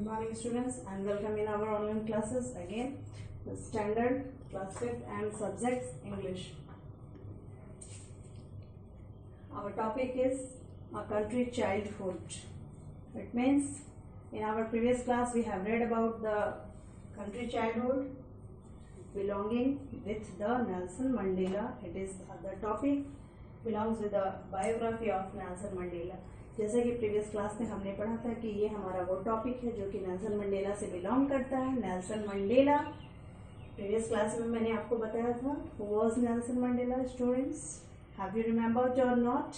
morning students, and welcome in our online classes again, the standard class 5th and subjects English. Our topic is a country childhood. It means in our previous class we have read about the country childhood belonging with the Nelson Mandela. It is the topic belongs with the biography of Nelson Mandela. जैसे कि previous class में हमने पढ़ा था कि ये हमारा वो टॉपिक है जो कि नेल्सन मंडेला से बिलोंग करता है. नेल्सन मंडेला प्रीवियस क्लास में मैंने आपको बताया था. Who was Nelson Mandela students? Have you remembered और not?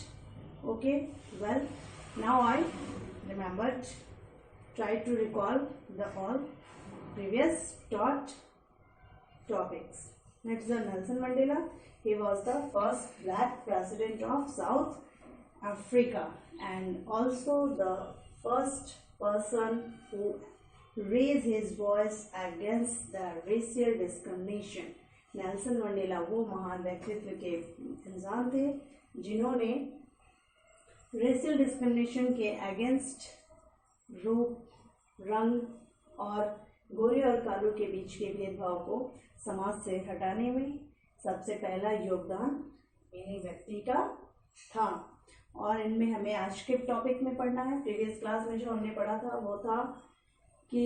Okay, well now I remembered. Try to recall the all previous taught topics. Next, the Nelson Mandela. He was the first black president of South Africa and also the first person who raised his voice against the racial discrimination. Nelson Mandela वो महान व्यक्तित्व के इंसान थे जिन्होंने racial discrimination के against रूप, रंग और गोरे और कालों के बीच के भेदभाव को समाज से हटाने में सबसे पहला योगदान इन्हीं व्यक्ति का था. और इनमें हमें आज के टॉपिक में पढ़ना है. प्रीवियस क्लास में जो हमने पढ़ा था वो था कि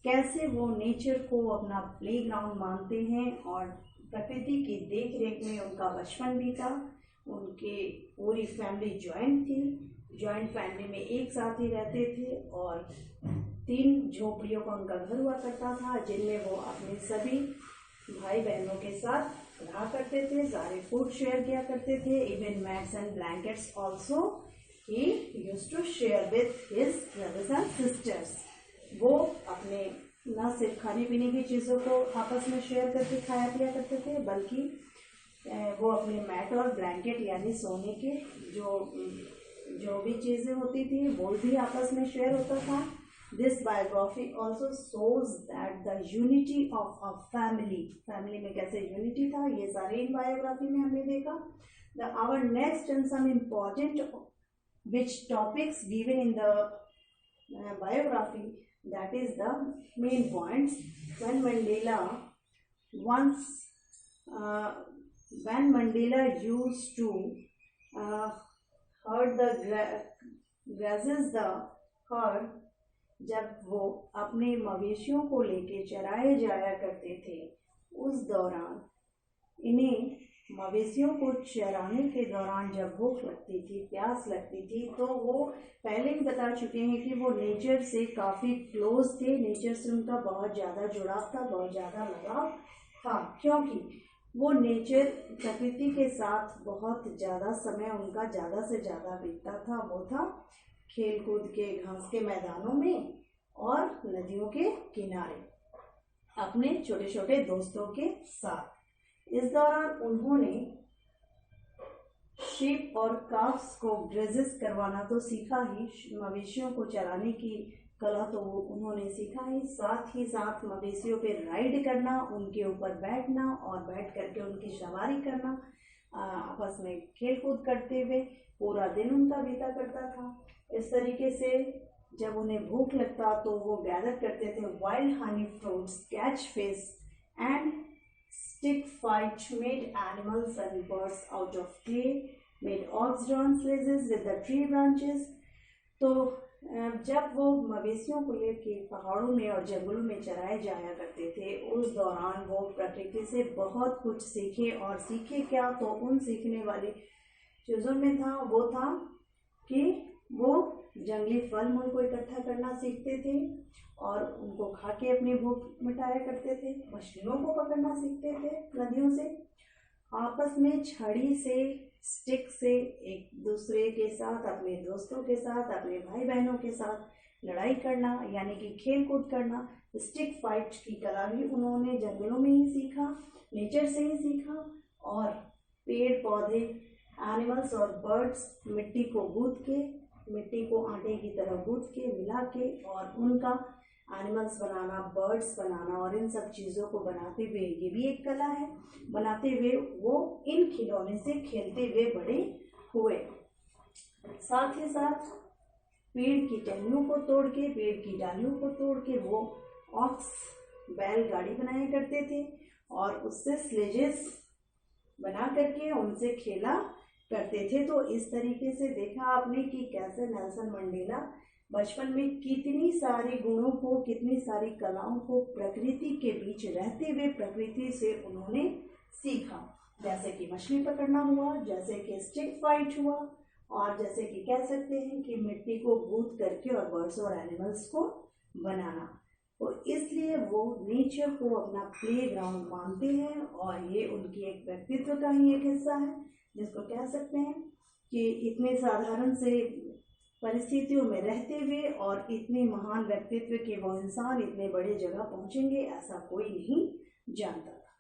कैसे वो नेचर को अपना प्लेग्राउंड मानते हैं और प्रकृति की देख रेख में उनका बचपन भी था. उनके पूरी फैमिली जॉइंट थी. जॉइंट फैमिली में एक साथ ही रहते थे और 3 झोपड़ियों का उनका घर हुआ करता था जिनमें वो अपने सभी भाई बहनों के साथ रहा करते थे. सारे फूड शेयर किया करते थे. Even mats and blankets also he used to share with his brothers and sisters. वो अपने न सिर्फ खाने पीने की चीज़ों को आपस में शेयर करके खाया पिया करते थे बल्कि वो अपने मैट और ब्लैंकेट यानी सोने के जो भी चीज़ें होती थी वो भी आपस में शेयर होता था. This biography also shows that the unity of a family में कैसे unity था ये सारे इन बायोग्राफी में हमने देखा. Our next and some important which topics given in the biography, that is the main points. When Mandela used to herd the grazes the herd, जब वो अपने मवेशियों को लेके चराए जाया करते थे उस दौरान इन्हें मवेशियों को चराने के दौरान जब भूख लगती थी, प्यास लगती थी, तो वो पहले ही बता चुके हैं कि वो नेचर से काफ़ी क्लोज थे. नेचर से उनका बहुत ज़्यादा जुड़ाव था, बहुत ज़्यादा लगाव था क्योंकि वो नेचर प्रकृति के साथ बहुत ज़्यादा समय उनका ज़्यादा से ज़्यादा बीतता था. वो था खेल कूद के घास के मैदानों में और नदियों के किनारे अपने छोटे छोटे दोस्तों के साथ. इस दौरान उन्होंने शीप और काफ्स को ग्रेजेस करवाना तो सीखा ही, मवेशियों को चराने की कला तो वो उन्होंने सीखा ही. साथ ही साथ मवेशियों पे राइड करना, उनके ऊपर बैठना और बैठ करके उनकी सवारी करना, आपस में खेल कूद करते हुए पूरा दिन उनका बीता करता था. इस तरीके से जब उन्हें भूख लगता तो वो गैदर करते थे wild honey fruits, catch fish and stick fight, made animals and birds out of clay, made ox drawn sledges with the tree branches. तो जब वो मवेशियों को लेके पहाड़ों में और जंगलों में चराए जाया करते थे उस दौरान वो प्रकृति से बहुत कुछ सीखे. और सीखे क्या, तो उन सीखने वाली चीज़ों में था वो था कि वो जंगली फल मूल को इकट्ठा करना सीखते थे और उनको खा के अपनी भूख मिटाया करते थे. मछलियों को पकड़ना सीखते थे नदियों से. आपस में छड़ी से, स्टिक से एक दूसरे के साथ, अपने दोस्तों के साथ, अपने भाई बहनों के साथ लड़ाई करना यानी कि खेल कूद करना. स्टिक फाइट की कला भी उन्होंने जंगलों में ही सीखा, नेचर से ही सीखा. और पेड़ पौधे, एनिमल्स और बर्ड्स मिट्टी को आटे की तरह गूंथ के मिला के और उनका एनिमल्स बनाना, बर्ड्स बनाना और इन सब चीज़ों को बनाते हुए, ये भी एक कला है, बनाते हुए वो इन खिलौने से खेलते हुए बड़े हुए. साथ ही साथ पेड़ की टहनियों को तोड़ के, पेड़ की डालियों को तोड़ के वो ऑक्स बैलगाड़ी बनाया करते थे और उससे स्लेजेस बना करके उनसे खेला करते थे। तो इस तरीके से देखा आपने कि कैसे नेल्सन मंडेला बचपन में कितनी सारी गुणों को, कितनी सारी कलाओं को प्रकृति के बीच रहते हुए प्रकृति से उन्होंने सीखा। जैसे कि मछली पकड़ना हुआ, जैसे कि स्टिक फाइट हुआ, और जैसे कि कह सकते हैं कि मिट्टी को गूंथ करके और बर्ड्स और एनिमल्स को बनाना। तो इसलिए वो नेचर को अपना प्लेग्राउंड मानते हैं और ये उनकी एक व्यक्तित्व का ही एक हिस्सा है, जिसको कह सकते हैं कि इतने साधारण से परिस्थितियों में रहते हुए और इतने महान व्यक्तित्व के वो इंसान इतने बड़े जगह पहुंचेंगे ऐसा कोई नहीं जानता था।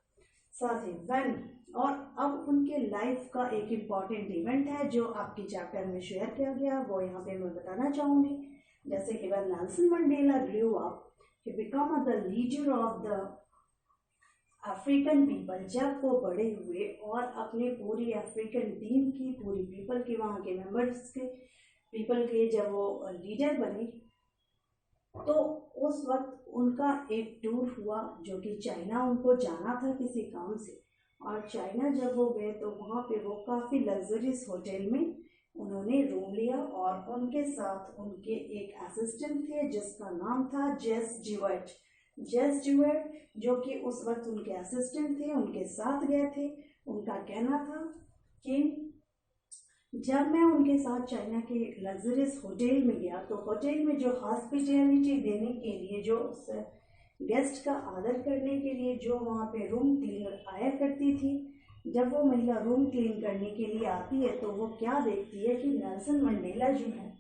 साथ ही व्हेन, और अब उनके लाइफ का एक इम्पॉर्टेंट इवेंट है जो आपके चैप्टर में शेयर किया गया, वो यहाँ पे मैं बताना चाहूँगी। जैसे कि when Nelson Mandela grew up, he become the leader of the African people. जब वो बड़े हुए और अपने पूरी अफ्रीकन टीम की, पूरी पीपल के, वहाँ के मेंबर्स के, पीपल के जब वो लीडर बने, तो उस वक्त उनका एक टूर हुआ जो कि चाइना उनको जाना था किसी काम से। और चाइना जब वो गए तो वहाँ पे वो काफ़ी लग्जरियस होटल में उन्होंने रूम लिया और उनके साथ उनके एक असिस्टेंट थे जिसका नाम था जेस ड्यूअर्ट। जेस ड्यूअर्ट जो कि उस वक्त उनके असिस्टेंट थे, उनके साथ गए थे। उनका कहना था कि जब मैं उनके साथ चाइना के लग्जरियस होटल में गया तो होटल में जो हॉस्पिटैलिटी देने के लिए, जो गेस्ट का आदर करने के लिए जो वहाँ पे रूम क्लीनर आया करती थी, जब वो महिला रूम क्लीन करने के लिए आती है तो वो क्या देखती है कि नेल्सन मंडेला जो है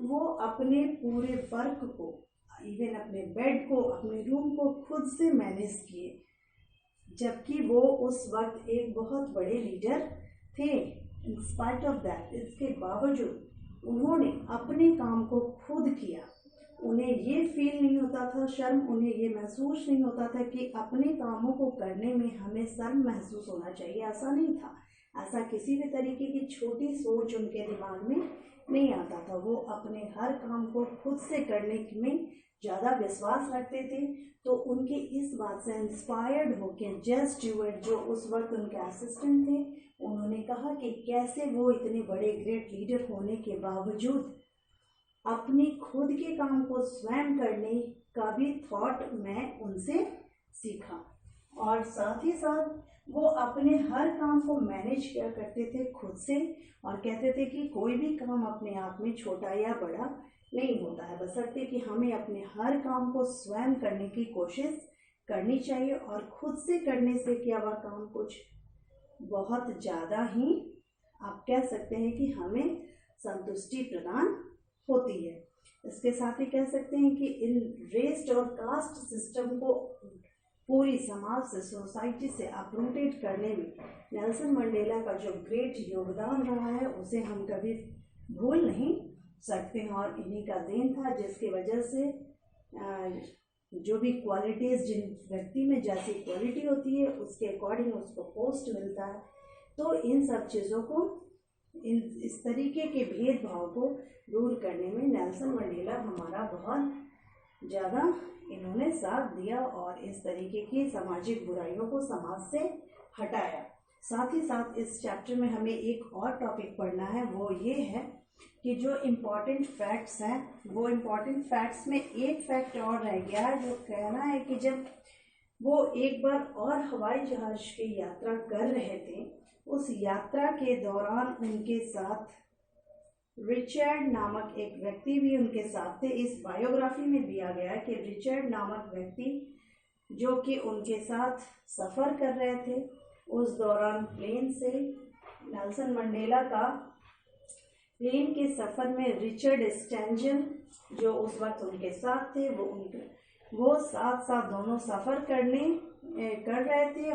वो अपने पूरे वर्क को, इवन अपने बेड को, अपने रूम को खुद से मैनेज किए, जबकि वो उस वक्त एक बहुत बड़े लीडर थे। इन स्पाइट ऑफ दैट, इसके बावजूद उन्होंने अपने काम को खुद किया। उन्हें ये फील नहीं होता था शर्म, उन्हें ये महसूस नहीं होता था कि अपने कामों को करने में हमें शर्म महसूस होना चाहिए, ऐसा नहीं था। ऐसा किसी भी तरीके की छोटी सोच उनके दिमाग में नहीं आता था। वो अपने हर काम को खुद से करने में ज़्यादा विश्वास रखते थे। तो उनके इस बात से इंस्पायर्ड होकर जेस ड्यूअर्ट जो उस वक्त उनके असिस्टेंट थे, उन्होंने कहा कि कैसे वो इतने बड़े ग्रेट लीडर होने के बावजूद अपने खुद के काम को स्वयं करने का भी थॉट मैं उनसे सीखा। और साथ ही साथ वो अपने हर काम को मैनेज किया करते थे खुद से, और कहते थे कि कोई भी काम अपने आप में छोटा या बड़ा नहीं होता है, बशर्ते कि हमें अपने हर काम को स्वयं करने की कोशिश करनी चाहिए। और खुद से करने से किया हुआ काम कुछ बहुत ज़्यादा ही, आप कह सकते हैं कि हमें संतुष्टि प्रदान होती है। इसके साथ ही कह सकते हैं कि इन रेस्ट और कास्ट सिस्टम को पूरी समाज से, सोसाइटी से अपरूटेड करने में नेल्सन मंडेला का जो ग्रेट योगदान रहा है उसे हम कभी भूल नहीं सकते हैं। और इन्हीं का देन था जिसकी वजह से जो भी क्वालिटीज़, जिन व्यक्ति में जैसी क्वालिटी होती है उसके अकॉर्डिंग उसको पोस्ट मिलता है। तो इन सब चीज़ों को, इस तरीके के भेदभाव को दूर करने में नेल्सन मंडेला हमारा बहुत ज़्यादा इन्होंने साथ दिया और इस तरीके की सामाजिक बुराइयों को समाज से हटाया। साथ ही साथ इस चैप्टर में हमें एक और टॉपिक पढ़ना है, वो ये है कि जो इम्पॉर्टेंट फैक्ट्स हैं, वो इम्पॉर्टेंट फैक्ट्स में एक फैक्ट और रह गया है जो कहना है कि जब वो एक बार और हवाई जहाज़ की यात्रा कर रहे थे, उस यात्रा के दौरान उनके साथ रिचर्ड नामक एक व्यक्ति भी उनके साथ थे। इस बायोग्राफी में दिया गया है कि रिचर्ड नामक व्यक्ति जो कि उनके साथ सफ़र कर रहे थे, उस दौरान प्लेन से नेल्सन मंडेला का प्लेन के सफ़र में रिचर्ड स्टैंजन जो उस वक्त उनके साथ थे, वो साथ साथ दोनों सफ़र कर रहे थे।